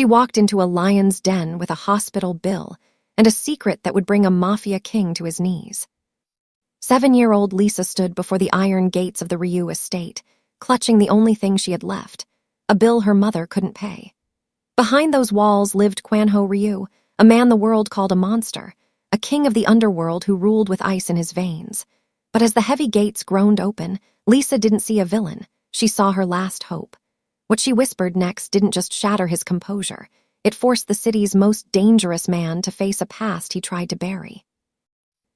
She walked into a lion's den with a hospital bill and a secret that would bring a mafia king to his knees. 7-year-old Lisa stood before the iron gates of the Ryu estate, clutching the only thing she had left, a bill her mother couldn't pay. Behind those walls lived Kwanho Ryu, a man the world called a monster, a king of the underworld who ruled with ice in his veins. But as the heavy gates groaned open, Lisa didn't see a villain. She saw her last hope. What she whispered next didn't just shatter his composure. It forced the city's most dangerous man to face a past he tried to bury.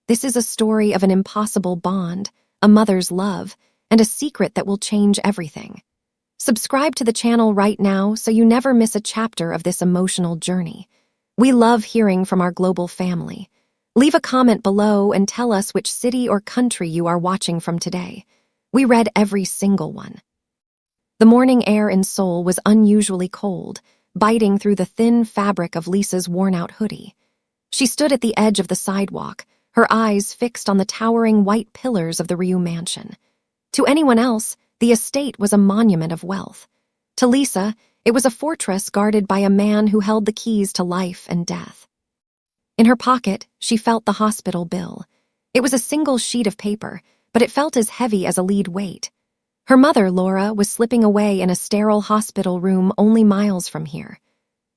This is a story of an impossible bond, a mother's love, and a secret that will change everything. Subscribe to the channel right now so you never miss a chapter of this emotional journey. We love hearing from our global family. Leave a comment below and tell us which city or country you are watching from today. We read every single one. The morning air in Seoul was unusually cold, biting through the thin fabric of Lisa's worn-out hoodie. She stood at the edge of the sidewalk, her eyes fixed on the towering white pillars of the Ryu mansion. To anyone else, the estate was a monument of wealth. To Lisa, it was a fortress guarded by a man who held the keys to life and death. In her pocket, she felt the hospital bill. It was a single sheet of paper, but it felt as heavy as a lead weight. Her mother, Laura, was slipping away in a sterile hospital room only miles from here.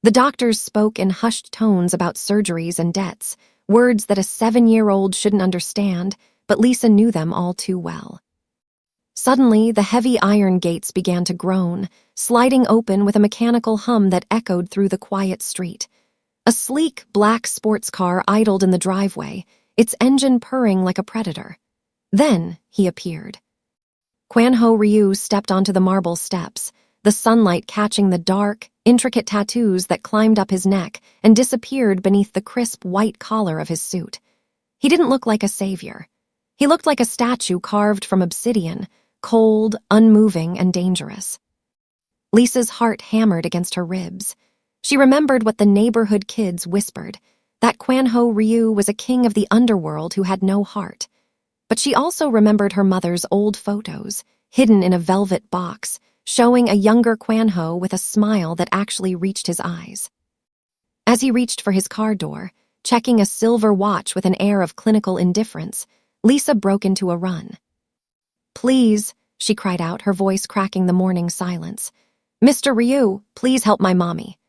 The doctors spoke in hushed tones about surgeries and debts, words that a 7-year-old shouldn't understand, but Lisa knew them all too well. Suddenly, the heavy iron gates began to groan, sliding open with a mechanical hum that echoed through the quiet street. A sleek, black sports car idled in the driveway, its engine purring like a predator. Then he appeared. Kwanho Ryu stepped onto the marble steps, the sunlight catching the dark, intricate tattoos that climbed up his neck and disappeared beneath the crisp white collar of his suit. He didn't look like a savior. He looked like a statue carved from obsidian, cold, unmoving, and dangerous. Lisa's heart hammered against her ribs. She remembered what the neighborhood kids whispered, that Kwanho Ryu was a king of the underworld who had no heart. But she also remembered her mother's old photos, hidden in a velvet box, showing a younger Kwanho with a smile that actually reached his eyes. As he reached for his car door, checking a silver watch with an air of clinical indifference, Lisa broke into a run. "Please," she cried out, her voice cracking the morning silence. "Mr. Ryu, please help my mommy."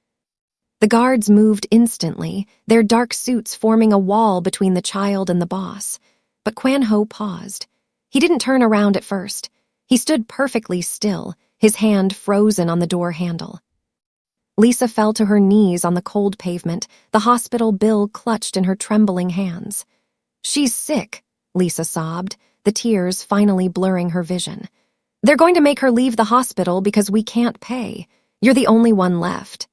The guards moved instantly, their dark suits forming a wall between the child and the boss. But Kwanho paused. He didn't turn around at first. He stood perfectly still, his hand frozen on the door handle. Lisa fell to her knees on the cold pavement, the hospital bill clutched in her trembling hands. "She's sick," Lisa sobbed, the tears finally blurring her vision. "They're going to make her leave the hospital because we can't pay. You're the only one left."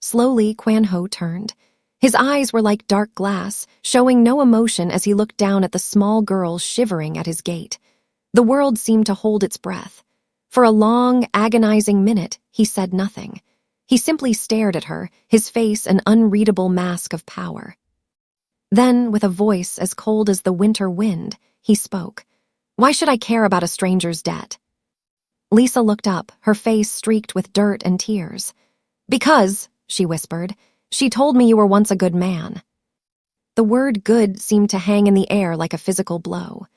Slowly, Kwanho turned. His eyes were like dark glass, showing no emotion as he looked down at the small girl shivering at his gate. The world seemed to hold its breath. For a long, agonizing minute, he said nothing. He simply stared at her, his face an unreadable mask of power. Then, with a voice as cold as the winter wind, he spoke. "Why should I care about a stranger's debt?" Lisa looked up, her face streaked with dirt and tears. "Because," she whispered, "she told me you were once a good man." The word good seemed to hang in the air like a physical blow.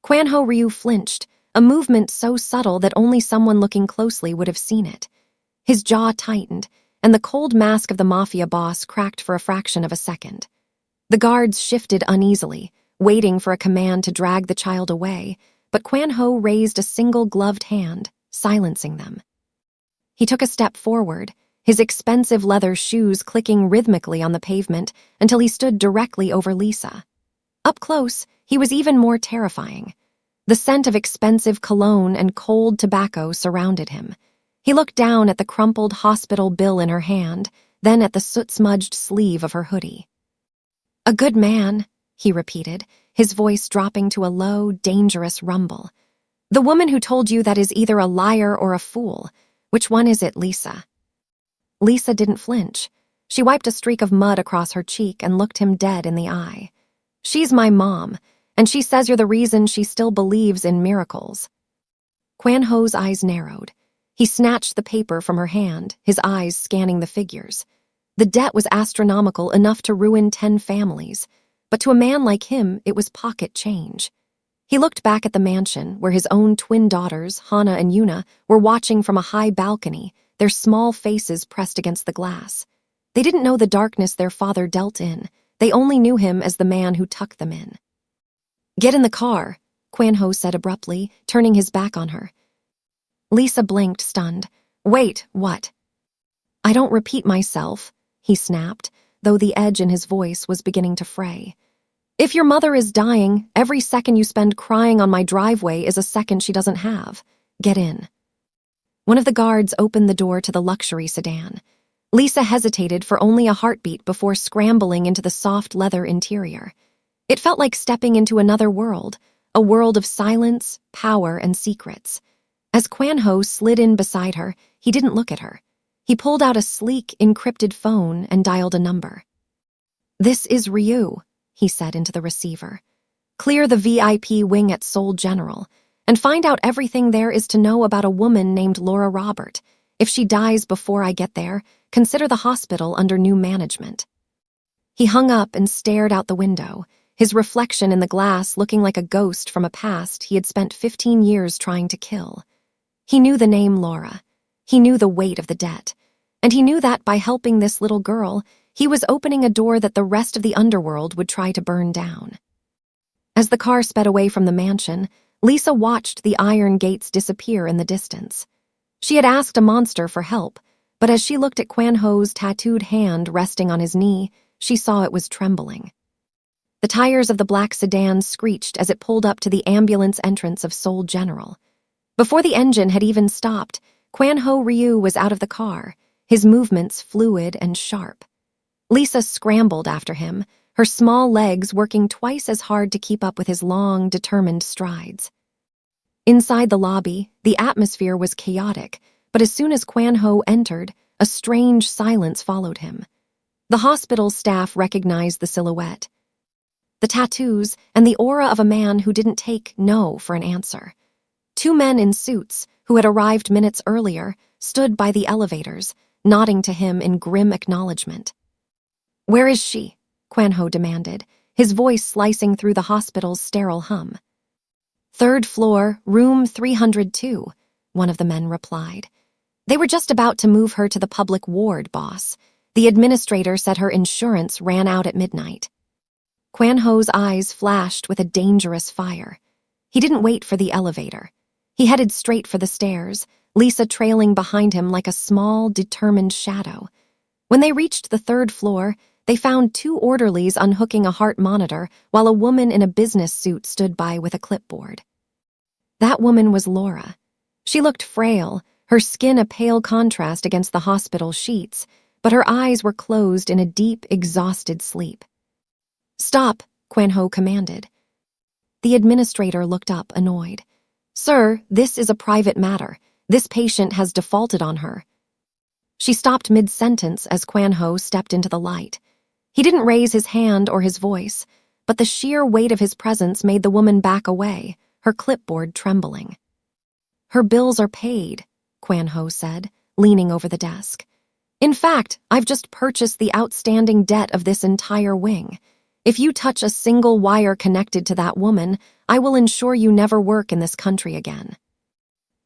Kwanho Ryu flinched, a movement so subtle that only someone looking closely would have seen it. His jaw tightened, and the cold mask of the Mafia boss cracked for a fraction of a second. The guards shifted uneasily, waiting for a command to drag the child away, but Kwanho raised a single gloved hand, silencing them. He took a step forward, his expensive leather shoes clicking rhythmically on the pavement until he stood directly over Lisa. Up close, he was even more terrifying. The scent of expensive cologne and cold tobacco surrounded him. He looked down at the crumpled hospital bill in her hand, then at the soot-smudged sleeve of her hoodie. "A good man," he repeated, his voice dropping to a low, dangerous rumble. "The woman who told you that is either a liar or a fool. Which one is it, Lisa?" Lisa didn't flinch. She wiped a streak of mud across her cheek and looked him dead in the eye. "She's my mom, and she says you're the reason she still believes in miracles." Kwanho's eyes narrowed. He snatched the paper from her hand, his eyes scanning the figures. The debt was astronomical, enough to ruin 10 families, but to a man like him, it was pocket change. He looked back at the mansion, where his own twin daughters, Hana and Yuna, were watching from a high balcony, their small faces pressed against the glass. They didn't know the darkness their father dealt in. They only knew him as the man who tucked them in. "Get in the car," Kwan-ho said abruptly, turning his back on her. Lisa blinked, stunned. "Wait, what?" "I don't repeat myself," he snapped, though the edge in his voice was beginning to fray. "If your mother is dying, every second you spend crying on my driveway is a second she doesn't have. Get in." One of the guards opened the door to the luxury sedan. Lisa hesitated for only a heartbeat before scrambling into the soft leather interior. It felt like stepping into another world, a world of silence, power, and secrets. As Kwan-ho slid in beside her, he didn't look at her. He pulled out a sleek, encrypted phone and dialed a number. "This is Ryu," he said into the receiver. "Clear the VIP wing at Seoul General, and find out everything there is to know about a woman named Laura Robert. If she dies before I get there, consider the hospital under new management." He hung up and stared out the window, his reflection in the glass looking like a ghost from a past he had spent 15 years trying to kill. He knew the name Laura. He knew the weight of the debt. And he knew that by helping this little girl, he was opening a door that the rest of the underworld would try to burn down. As the car sped away from the mansion, Lisa watched the iron gates disappear in the distance. She had asked a monster for help, but as she looked at Kwan-ho's tattooed hand resting on his knee, she saw it was trembling. The tires of the black sedan screeched as it pulled up to the ambulance entrance of Seoul General. Before the engine had even stopped, Kwan-ho Ryu was out of the car, his movements fluid and sharp. Lisa scrambled after him, her small legs working twice as hard to keep up with his long, determined strides. Inside the lobby, the atmosphere was chaotic, but as soon as Kwan-ho entered, a strange silence followed him. The hospital staff recognized the silhouette, the tattoos, and the aura of a man who didn't take no for an answer. 2 men in suits, who had arrived minutes earlier, stood by the elevators, nodding to him in grim acknowledgement. "Where is she?" Kwan-ho demanded, his voice slicing through the hospital's sterile hum. "3rd floor, room 302, one of the men replied. "They were just about to move her to the public ward, boss. The administrator said her insurance ran out at midnight." Kwan-ho's eyes flashed with a dangerous fire. He didn't wait for the elevator. He headed straight for the stairs, Lisa trailing behind him like a small, determined shadow. When they reached the 3rd floor, they found 2 orderlies unhooking a heart monitor while a woman in a business suit stood by with a clipboard. That woman was Laura. She looked frail, her skin a pale contrast against the hospital sheets, but her eyes were closed in a deep, exhausted sleep. "Stop," Kwan-ho commanded. The administrator looked up, annoyed. "Sir, this is a private matter. This patient has defaulted on her." She stopped mid-sentence as Kwan-ho stepped into the light. He didn't raise his hand or his voice, but the sheer weight of his presence made the woman back away, her clipboard trembling. "Her bills are paid," Kwan-ho said, leaning over the desk. "In fact, I've just purchased the outstanding debt of this entire wing. If you touch a single wire connected to that woman, I will ensure you never work in this country again."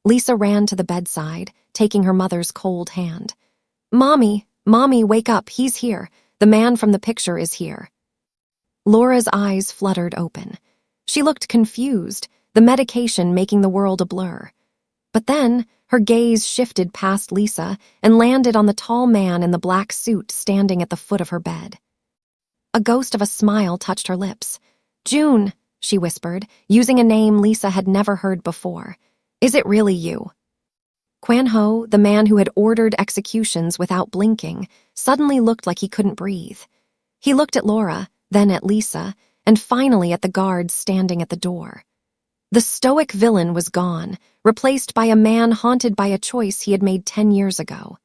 Lisa ran to the bedside, taking her mother's cold hand. Mommy, wake up, he's here. The man from the picture is here." Laura's eyes fluttered open. She looked confused, the medication making the world a blur. But then, her gaze shifted past Lisa and landed on the tall man in the black suit standing at the foot of her bed. A ghost of a smile touched her lips. "June," she whispered, using a name Lisa had never heard before. "Is it really you?" Kwan-ho, the man who had ordered executions without blinking, suddenly looked like he couldn't breathe. He looked at Laura, then at Lisa, and finally at the guards standing at the door. The stoic villain was gone, replaced by a man haunted by a choice he had made 10 years ago.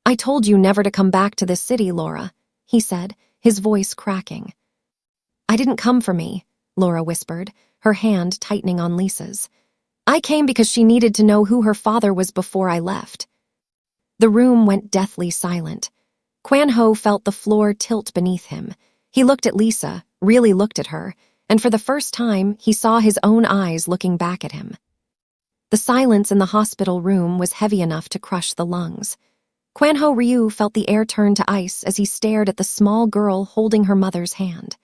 "I told you never to come back to this city, Laura," he said, his voice cracking. "I didn't come for me," Laura whispered, her hand tightening on Lisa's. I came because she needed to know who her father was before I left. The room went deathly silent. Quan-Ho felt the floor tilt beneath him. He looked at Lisa, really looked at her, and for the first time, he saw his own eyes looking back at him. The silence in the hospital room was heavy enough to crush the lungs. Quan-Ho Ryu felt the air turn to ice as he stared at the small girl holding her mother's hand.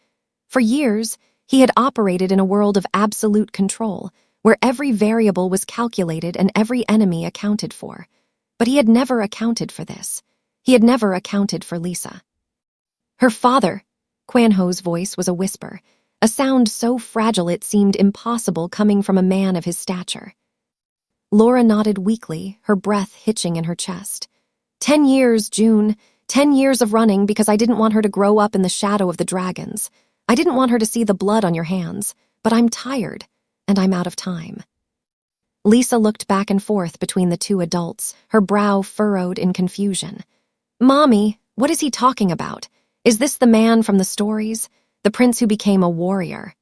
For years, he had operated in a world of absolute control, where every variable was calculated and every enemy accounted for. But he had never accounted for this. He had never accounted for Lisa. Her father, Quan-Ho's voice was a whisper, a sound so fragile it seemed impossible coming from a man of his stature. Laura nodded weakly, her breath hitching in her chest. 10 years, June. 10 years of running because I didn't want her to grow up in the shadow of the dragons. I didn't want her to see the blood on your hands, but I'm tired, and I'm out of time. Lisa looked back and forth between the two adults, her brow furrowed in confusion. Mommy, what is he talking about? Is this the man from the stories? The prince who became a warrior?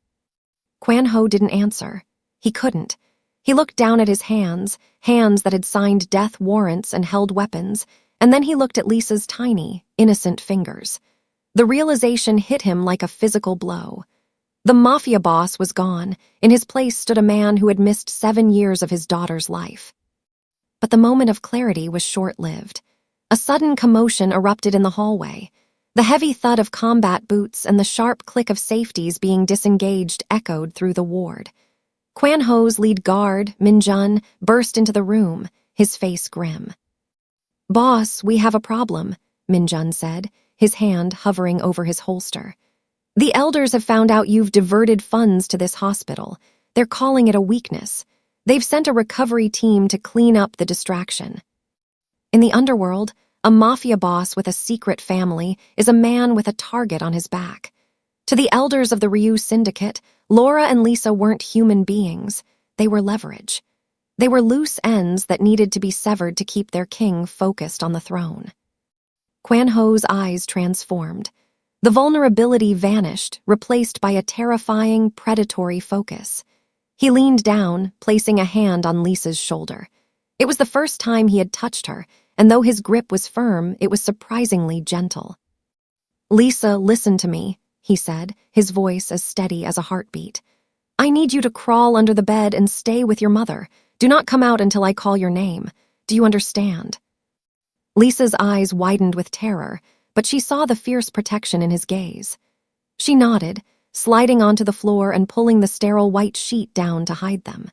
Quan-Ho didn't answer. He couldn't. He looked down at his hands, hands that had signed death warrants and held weapons, and then he looked at Lisa's tiny, innocent fingers. The realization hit him like a physical blow. The Mafia boss was gone. In his place stood a man who had missed 7 years of his daughter's life. But the moment of clarity was short-lived. A sudden commotion erupted in the hallway. The heavy thud of combat boots and the sharp click of safeties being disengaged echoed through the ward. Quan-Ho's lead guard, Min-jun, burst into the room, his face grim. Boss, we have a problem, Min-jun said, his hand hovering over his holster. The elders have found out you've diverted funds to this hospital. They're calling it a weakness. They've sent a recovery team to clean up the distraction. In the underworld, a mafia boss with a secret family is a man with a target on his back. To the elders of the Ryu Syndicate, Laura and Lisa weren't human beings. They were leverage. They were loose ends that needed to be severed to keep their king focused on the throne. Quan-Ho's eyes transformed. The vulnerability vanished, replaced by a terrifying, predatory focus. He leaned down, placing a hand on Lisa's shoulder. It was the first time he had touched her, and though his grip was firm, it was surprisingly gentle. Lisa, listen to me, he said, his voice as steady as a heartbeat. I need you to crawl under the bed and stay with your mother. Do not come out until I call your name. Do you understand? Lisa's eyes widened with terror, but she saw the fierce protection in his gaze. She nodded, sliding onto the floor and pulling the sterile white sheet down to hide them.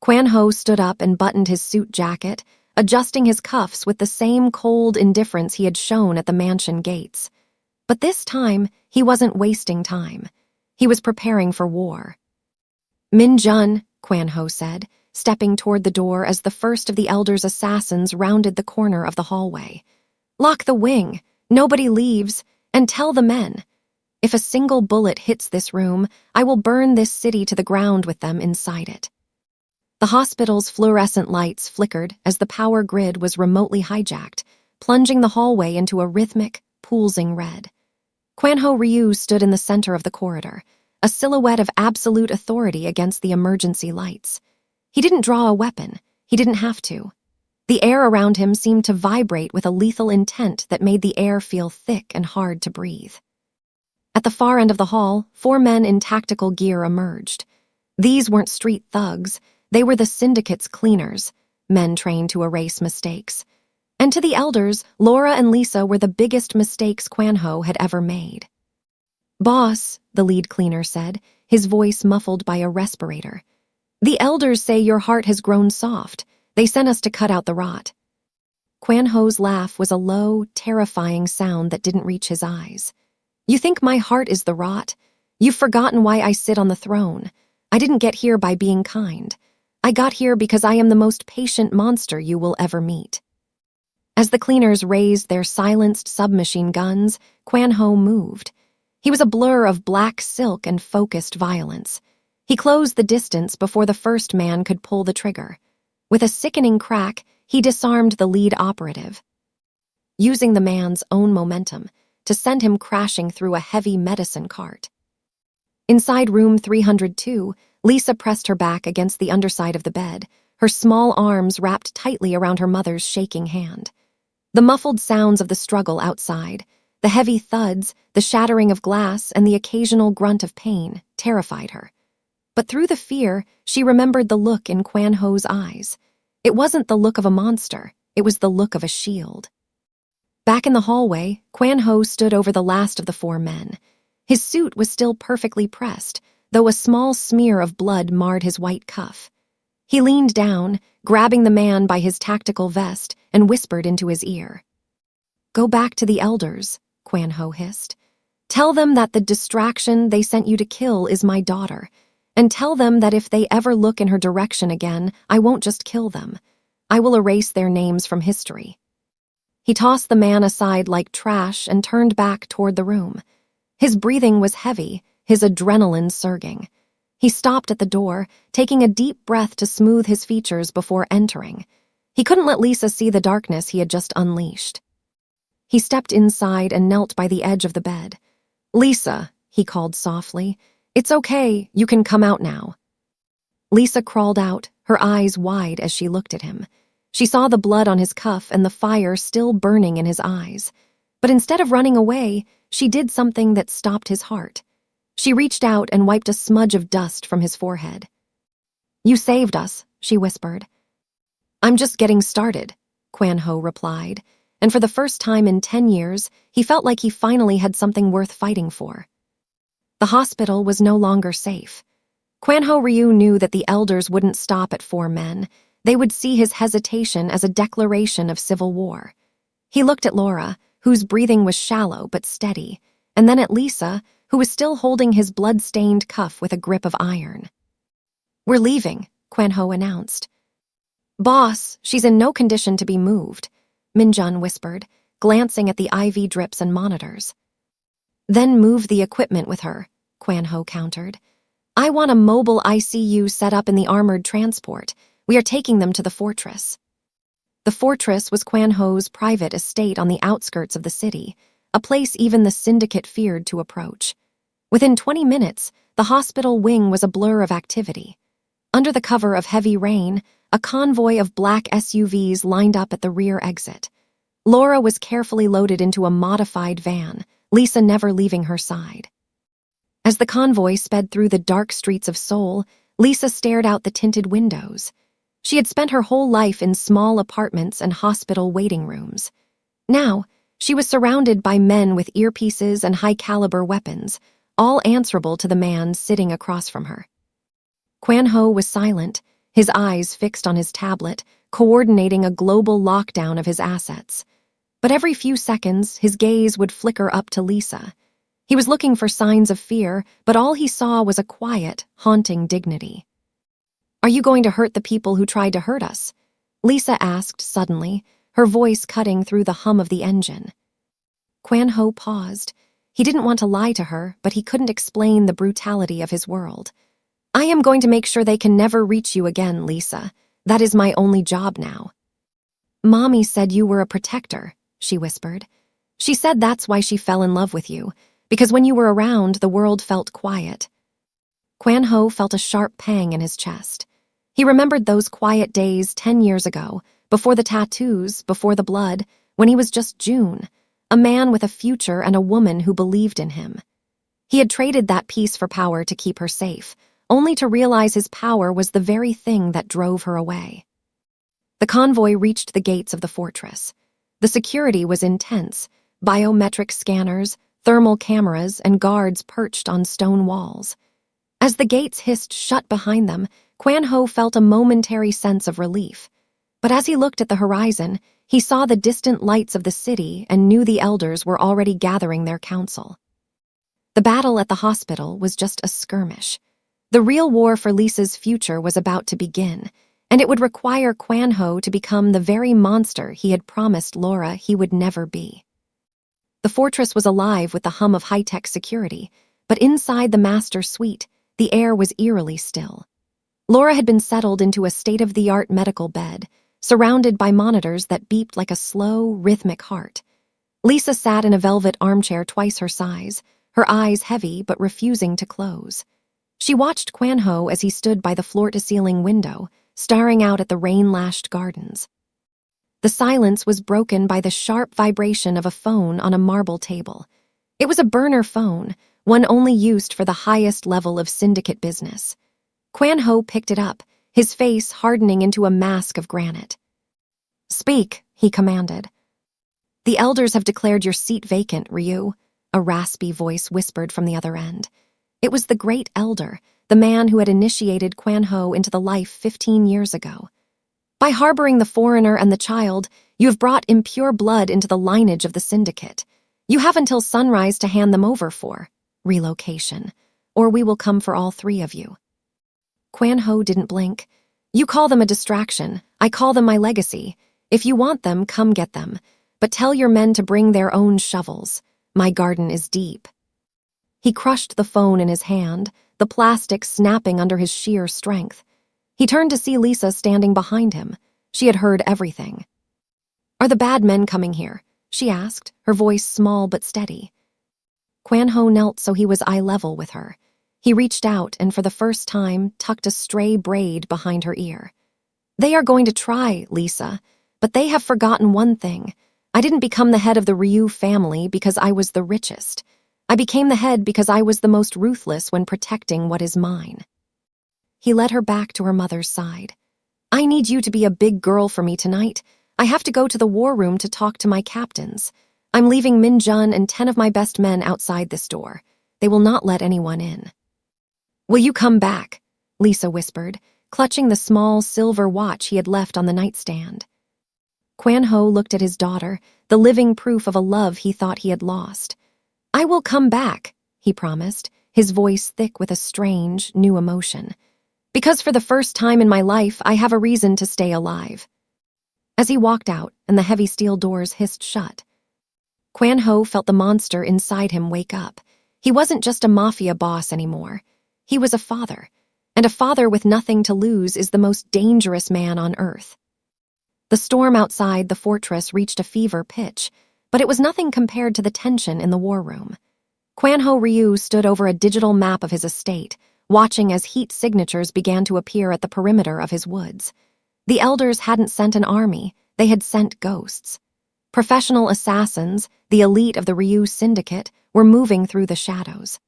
Quan-Ho stood up and buttoned his suit jacket, adjusting his cuffs with the same cold indifference he had shown at the mansion gates. But this time, he wasn't wasting time. He was preparing for war. Min-jun, Quan-Ho said, stepping toward the door as the first of the elders' assassins rounded the corner of the hallway. Lock the wing, nobody leaves, and tell the men. If a single bullet hits this room, I will burn this city to the ground with them inside it. The hospital's fluorescent lights flickered as the power grid was remotely hijacked, plunging the hallway into a rhythmic, pulsing red. Quan-Ho Ryu stood in the center of the corridor, a silhouette of absolute authority against the emergency lights. He didn't draw a weapon. He didn't have to. The air around him seemed to vibrate with a lethal intent that made the air feel thick and hard to breathe. At the far end of the hall, 4 men in tactical gear emerged. These weren't street thugs. They were the Syndicate's cleaners, men trained to erase mistakes. And to the elders, Laura and Lisa were the biggest mistakes Quan-Ho had ever made. Boss, the lead cleaner said, his voice muffled by a respirator. The elders say your heart has grown soft. They sent us to cut out the rot. Quan-Ho's laugh was a low, terrifying sound that didn't reach his eyes. You think my heart is the rot? You've forgotten why I sit on the throne. I didn't get here by being kind. I got here because I am the most patient monster you will ever meet. As the cleaners raised their silenced submachine guns, Quan-Ho moved. He was a blur of black silk and focused violence. He closed the distance before the first man could pull the trigger. With a sickening crack, he disarmed the lead operative, using the man's own momentum to send him crashing through a heavy medicine cart. Inside room 302, Lisa pressed her back against the underside of the bed, her small arms wrapped tightly around her mother's shaking hand. The muffled sounds of the struggle outside, the heavy thuds, the shattering of glass, and the occasional grunt of pain terrified her. But through the fear, she remembered the look in Kwan Ho's eyes. It wasn't the look of a monster, it was the look of a shield. Back in the hallway, Kwan Ho stood over the last of the four men. His suit was still perfectly pressed, though a small smear of blood marred his white cuff. He leaned down, grabbing the man by his tactical vest, and whispered into his ear. "Go back to the elders," Kwan Ho hissed. "Tell them that the distraction they sent you to kill is my daughter, and tell them that if they ever look in her direction again, I won't just kill them. I will erase their names from history." He tossed the man aside like trash and turned back toward the room. His breathing was heavy, his adrenaline surging. He stopped at the door, taking a deep breath to smooth his features before entering. He couldn't let Lisa see the darkness he had just unleashed. He stepped inside and knelt by the edge of the bed. "Lisa," he called softly, "it's okay, you can come out now." Lisa crawled out, her eyes wide as she looked at him. She saw the blood on his cuff and the fire still burning in his eyes. But instead of running away, she did something that stopped his heart. She reached out and wiped a smudge of dust from his forehead. "You saved us," she whispered. "I'm just getting started," Kwan Ho replied, and for the first time in 10 years, he felt like he finally had something worth fighting for. The hospital was no longer safe. Kwan Ho Ryu knew that the elders wouldn't stop at 4 men. They would see his hesitation as a declaration of civil war. He looked at Laura, whose breathing was shallow but steady, and then at Lisa, who was still holding his blood-stained cuff with a grip of iron. "We're leaving," Kwan Ho announced. "Boss, she's in no condition to be moved," Minjun whispered, glancing at the IV drips and monitors. "Then move the equipment with her," Kwan Ho countered. "I want a mobile ICU set up in the armored transport. We are taking them to the fortress." The fortress was Kwan Ho's private estate on the outskirts of the city, a place even the syndicate feared to approach. Within 20 minutes, the hospital wing was a blur of activity. Under the cover of heavy rain, a convoy of black SUVs lined up at the rear exit. Laura was carefully loaded into a modified van, Lisa never leaving her side. As the convoy sped through the dark streets of Seoul, Lisa stared out the tinted windows. She had spent her whole life in small apartments and hospital waiting rooms. Now, she was surrounded by men with earpieces and high-caliber weapons, all answerable to the man sitting across from her. Kwan Ho was silent, his eyes fixed on his tablet, coordinating a global lockdown of his assets. But every few seconds, his gaze would flicker up to Lisa. He was looking for signs of fear, but all he saw was a quiet, haunting dignity. "Are you going to hurt the people who tried to hurt us?" Lisa asked suddenly, her voice cutting through the hum of the engine. Kwan Ho paused. He didn't want to lie to her, but he couldn't explain the brutality of his world. "I am going to make sure they can never reach you again, Lisa. That is my only job now." "Mommy said you were a protector," she whispered. "She said that's why she fell in love with you, because when you were around, the world felt quiet." Kwan Ho felt a sharp pang in his chest. He remembered those quiet days 10 years ago, before the tattoos, before the blood, when he was just June, a man with a future and a woman who believed in him. He had traded that peace for power to keep her safe, only to realize his power was the very thing that drove her away. The convoy reached the gates of the fortress. The security was intense, biometric scanners, thermal cameras, and guards perched on stone walls. As the gates hissed shut behind them, Kwan Ho felt a momentary sense of relief. But as he looked at the horizon, he saw the distant lights of the city and knew the elders were already gathering their council. The battle at the hospital was just a skirmish. The real war for Lisa's future was about to begin, and it would require Kwan Ho to become the very monster he had promised Laura he would never be. The fortress was alive with the hum of high-tech security, but inside the master suite, the air was eerily still. Laura had been settled into a state-of-the-art medical bed, surrounded by monitors that beeped like a slow, rhythmic heart. Lisa sat in a velvet armchair twice her size, her eyes heavy but refusing to close. She watched Quan Ho as he stood by the floor-to-ceiling window, staring out at the rain-lashed gardens. The silence was broken by the sharp vibration of a phone on a marble table. It was a burner phone, one only used for the highest level of syndicate business. Quan Ho picked it up, his face hardening into a mask of granite. "Speak," he commanded. "The elders have declared your seat vacant, Ryu," a raspy voice whispered from the other end. It was the great elder, the man who had initiated Quan Ho into the life 15 years ago. "By harboring the foreigner and the child, you have brought impure blood into the lineage of the syndicate. You have until sunrise to hand them over for relocation, or we will come for all three of you." Quan Ho didn't blink. "You call them a distraction. I call them my legacy. If you want them, come get them. But tell your men to bring their own shovels. My garden is deep." He crushed the phone in his hand, the plastic snapping under his sheer strength. He turned to see Lisa standing behind him. She had heard everything. "Are the bad men coming here?" she asked, her voice small but steady. Quan Ho knelt so he was eye level with her. He reached out and for the first time tucked a stray braid behind her ear. "They are going to try, Lisa, but they have forgotten one thing. I didn't become the head of the Ryu family because I was the richest. I became the head because I was the most ruthless when protecting what is mine." He led her back to her mother's side. "I need you to be a big girl for me tonight. I have to go to the war room to talk to my captains. I'm leaving Min Jun and 10 of my best men outside this door. They will not let anyone in." "Will you come back?" Lisa whispered, clutching the small silver watch he had left on the nightstand. Quan Ho looked at his daughter, the living proof of a love he thought he had lost. "I will come back," he promised, his voice thick with a strange, new emotion. "Because for the first time in my life, I have a reason to stay alive." As he walked out and the heavy steel doors hissed shut, Quan Ho felt the monster inside him wake up. He wasn't just a mafia boss anymore. He was a father, and a father with nothing to lose is the most dangerous man on earth. The storm outside the fortress reached a fever pitch, but it was nothing compared to the tension in the war room. Quan Ho Ryu stood over a digital map of his estate, watching as heat signatures began to appear at the perimeter of his woods. The elders hadn't sent an army, they had sent ghosts. Professional assassins, the elite of the Ryu syndicate, were moving through the shadows.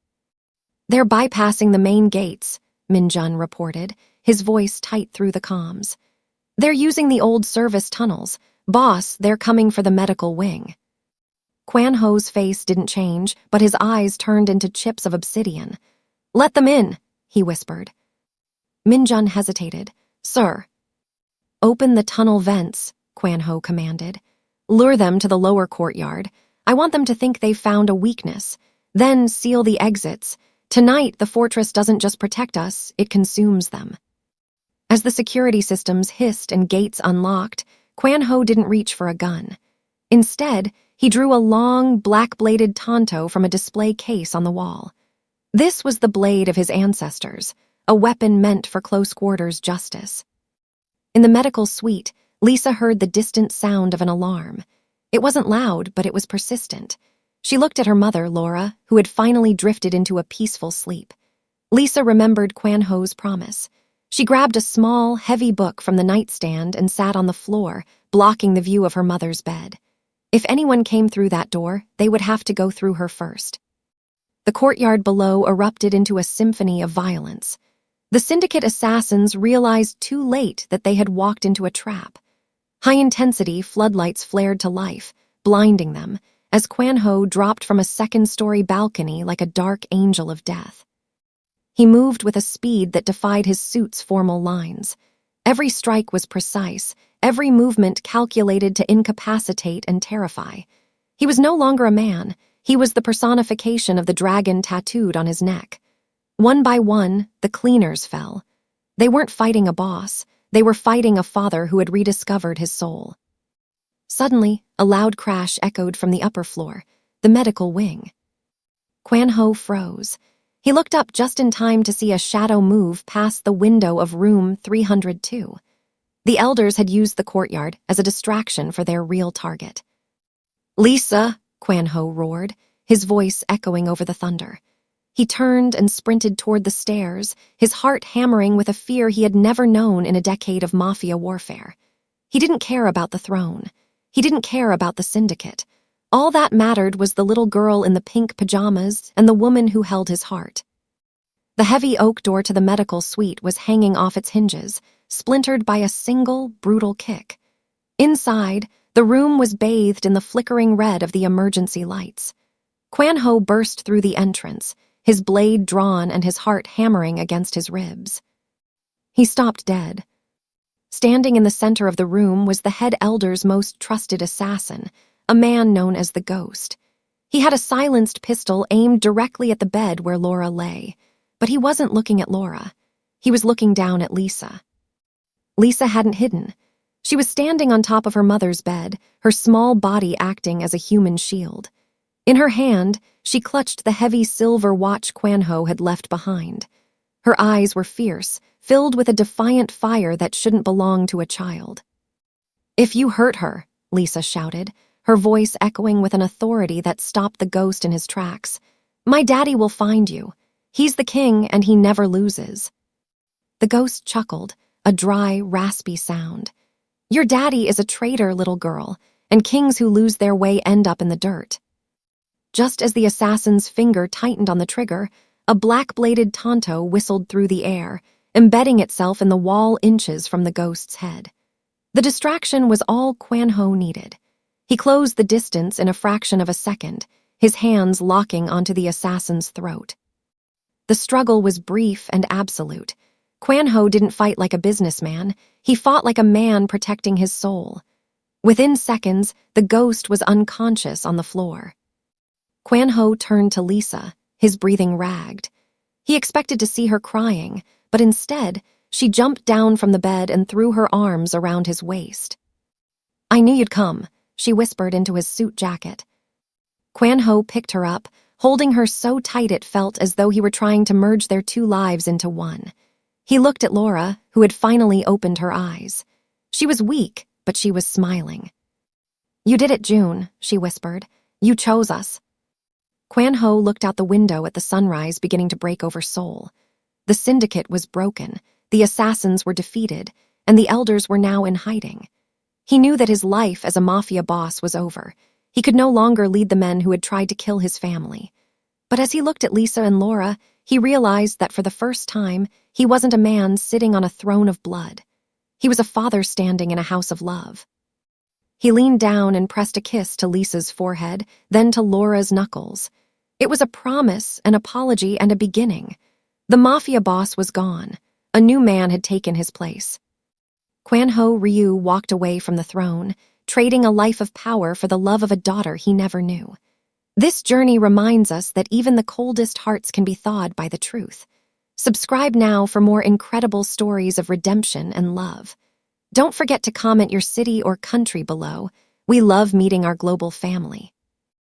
"They're bypassing the main gates," Min Jun reported, his voice tight through the comms. "They're using the old service tunnels. Boss, they're coming for the medical wing." Quan Ho's face didn't change, but his eyes turned into chips of obsidian. "Let them in," he whispered. Min Jun hesitated. "Sir." "Open the tunnel vents," Quan Ho commanded. "Lure them to the lower courtyard. I want them to think they've found a weakness. Then seal the exits. Tonight, the fortress doesn't just protect us, it consumes them." As the security systems hissed and gates unlocked, Quan Ho didn't reach for a gun. Instead, he drew a long, black-bladed tanto from a display case on the wall. This was the blade of his ancestors, a weapon meant for close-quarters justice. In the medical suite, Lisa heard the distant sound of an alarm. It wasn't loud, but it was persistent. She looked at her mother, Laura, who had finally drifted into a peaceful sleep. Lisa remembered Quan Ho's promise. She grabbed a small, heavy book from the nightstand and sat on the floor, blocking the view of her mother's bed. If anyone came through that door, they would have to go through her first. The courtyard below erupted into a symphony of violence. The syndicate assassins realized too late that they had walked into a trap. High-intensity floodlights flared to life, blinding them, as Quan Ho dropped from a second-story balcony like a dark angel of death. He moved with a speed that defied his suit's formal lines. Every strike was precise, every movement calculated to incapacitate and terrify. He was no longer a man, he was the personification of the dragon tattooed on his neck. One by one, the cleaners fell. They weren't fighting a boss, they were fighting a father who had rediscovered his soul. Suddenly, a loud crash echoed from the upper floor, the medical wing. Quan Ho froze. He looked up just in time to see a shadow move past the window of room 302. The elders had used the courtyard as a distraction for their real target. "Lisa," Quan Ho roared, his voice echoing over the thunder. He turned and sprinted toward the stairs, his heart hammering with a fear he had never known in a decade of mafia warfare. He didn't care about the throne. He didn't care about the syndicate. All that mattered was the little girl in the pink pajamas and the woman who held his heart. The heavy oak door to the medical suite was hanging off its hinges, splintered by a single, brutal kick. Inside, the room was bathed in the flickering red of the emergency lights. Quan Ho burst through the entrance, his blade drawn and his heart hammering against his ribs. He stopped dead. Standing in the center of the room was the head elder's most trusted assassin, a man known as the Ghost. He had a silenced pistol aimed directly at the bed where Laura lay, but he wasn't looking at Laura. He was looking down at Lisa. Lisa hadn't hidden. She was standing on top of her mother's bed, her small body acting as a human shield. In her hand, she clutched the heavy silver watch Quan Ho had left behind. Her eyes were fierce, filled with a defiant fire that shouldn't belong to a child. "If you hurt her," Lisa shouted, her voice echoing with an authority that stopped the Ghost in his tracks, "my daddy will find you. He's the king and he never loses." The Ghost chuckled, a dry, raspy sound. "Your daddy is a traitor, little girl, and kings who lose their way end up in the dirt." Just as the assassin's finger tightened on the trigger, a black-bladed tanto whistled through the air, embedding itself in the wall inches from the Ghost's head. The distraction was all Quan Ho needed. He closed the distance in a fraction of a second, his hands locking onto the assassin's throat. The struggle was brief and absolute. Quan Ho didn't fight like a businessman, he fought like a man protecting his soul. Within seconds, the Ghost was unconscious on the floor. Quan Ho turned to Lisa, his breathing ragged. He expected to see her crying, but instead, she jumped down from the bed and threw her arms around his waist. "I knew you'd come," she whispered into his suit jacket. Quan Ho picked her up, holding her so tight it felt as though he were trying to merge their two lives into one. He looked at Laura, who had finally opened her eyes. She was weak, but she was smiling. "You did it, June," she whispered. "You chose us." Quan Ho looked out the window at the sunrise beginning to break over Seoul. The syndicate was broken, the assassins were defeated, and the elders were now in hiding. He knew that his life as a mafia boss was over. He could no longer lead the men who had tried to kill his family. But as he looked at Lisa and Laura, he realized that for the first time, he wasn't a man sitting on a throne of blood. He was a father standing in a house of love. He leaned down and pressed a kiss to Lisa's forehead, then to Laura's knuckles. It was a promise, an apology, and a beginning. The mafia boss was gone. A new man had taken his place. Quan Ho Ryu walked away from the throne, trading a life of power for the love of a daughter he never knew. This journey reminds us that even the coldest hearts can be thawed by the truth. Subscribe now for more incredible stories of redemption and love. Don't forget to comment your city or country below. We love meeting our global family.